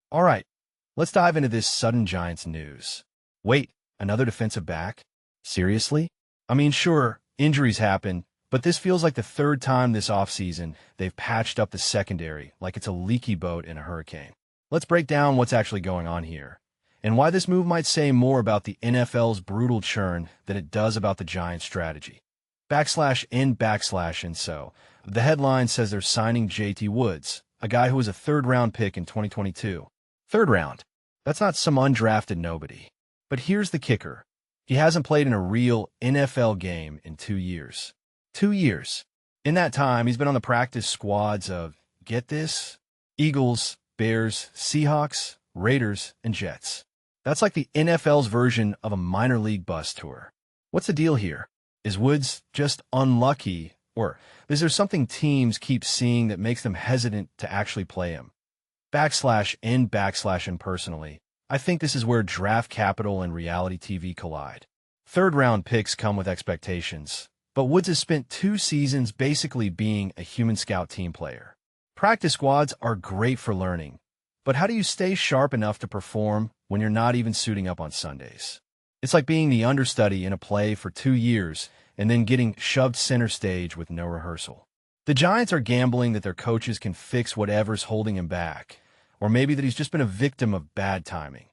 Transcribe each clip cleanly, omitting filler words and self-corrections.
All right, let's dive into this sudden Giants news. Wait, another defensive back? Seriously? I mean, sure, injuries happen, but this feels like the third time this offseason they've patched up the secondary like it's a leaky boat in a hurricane. Let's break down what's actually going on here, and why this move might say more about the NFL's brutal churn than it does about the Giants' strategy. And so, the headline says they're signing JT Woods, a guy who was a third-round pick in 2022. Third round. That's not some undrafted nobody. But here's the kicker. He hasn't played in a real NFL game in 2 years. 2 years. In that time, he's been on the practice squads of, get this, Eagles, Bears, Seahawks, Raiders, and Jets. That's like the NFL's version of a minor league bus tour. What's the deal here? Is Woods just unlucky, or is there something teams keep seeing that makes them hesitant to actually play him? And personally, I think this is where draft capital and reality TV collide. Third-round picks come with expectations, but Woods has spent 2 seasons basically being a human scout team player. Practice squads are great for learning, but how do you stay sharp enough to perform when you're not even suiting up on Sundays? It's like being the understudy in a play for 2 years and then getting shoved center stage with no rehearsal. The Giants are gambling that their coaches can fix whatever's holding him back, or maybe that he's just been a victim of bad timing.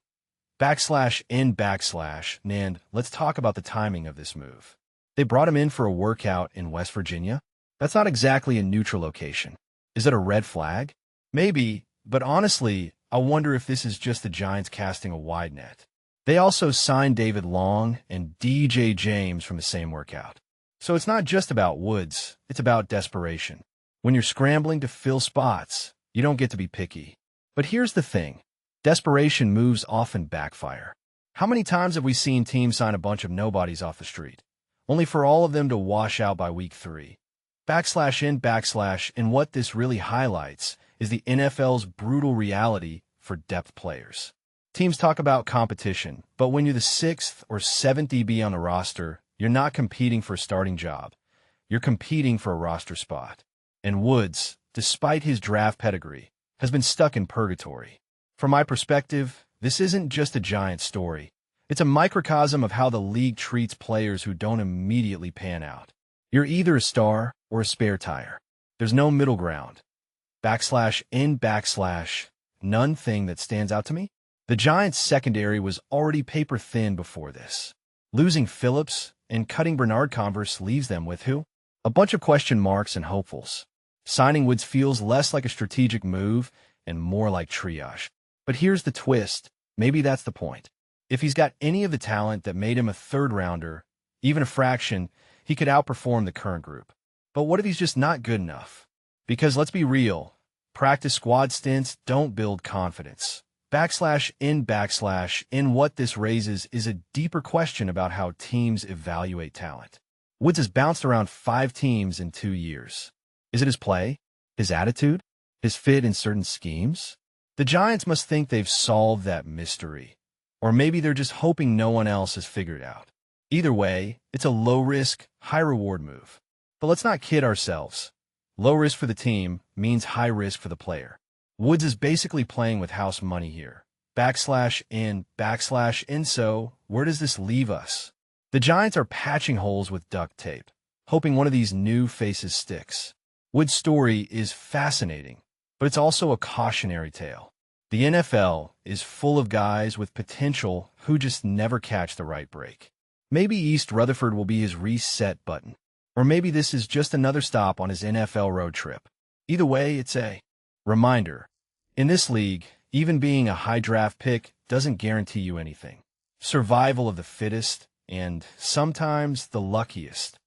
And let's talk about the timing of this move. They brought him in for a workout in West Virginia. That's not exactly a neutral location. Is it a red flag? Maybe, but honestly, I wonder if this is just the Giants casting a wide net. They also signed David Long and DJ James from the same workout. So it's not just about Woods, it's about desperation. When you're scrambling to fill spots, you don't get to be picky. But here's the thing. Desperation moves often backfire. How many times have we seen teams sign a bunch of nobodies off the street, only for all of them to wash out by week 3? And what this really highlights is the NFL's brutal reality for depth players. Teams talk about competition, but when you're the 6th or 7th DB on the roster, you're not competing for a starting job. You're competing for a roster spot. And Woods, despite his draft pedigree, has been stuck in purgatory. From my perspective, this isn't just a Giants story. It's a microcosm of how the league treats players who don't immediately pan out. You're either a star or a spare tire. There's no middle ground. None thing that stands out to me? The Giants' secondary was already paper thin before this. Losing Phillips and cutting Bernard Converse leaves them with who? A bunch of question marks and hopefuls. Signing Woods feels less like a strategic move and more like triage. But here's the twist. Maybe that's the point. If he's got any of the talent that made him a third-rounder, even a fraction, he could outperform the current group. But what if he's just not good enough? Because let's be real, practice squad stints don't build confidence. And what this raises is a deeper question about how teams evaluate talent. Woods has bounced around 5 teams in 2 years. Is it his play? His attitude? His fit in certain schemes? The Giants must think they've solved that mystery. Or maybe they're just hoping no one else has figured it out. Either way, it's a low-risk, high-reward move. But let's not kid ourselves. Low risk for the team means high risk for the player. Woods is basically playing with house money here. And so, where does this leave us? The Giants are patching holes with duct tape, hoping one of these new faces sticks. Woods' story is fascinating, but it's also a cautionary tale. The NFL is full of guys with potential who just never catch the right break. Maybe East Rutherford will be his reset button, or maybe this is just another stop on his NFL road trip. Either way, it's a reminder. In this league, even being a high draft pick doesn't guarantee you anything. Survival of the fittest, and sometimes the luckiest,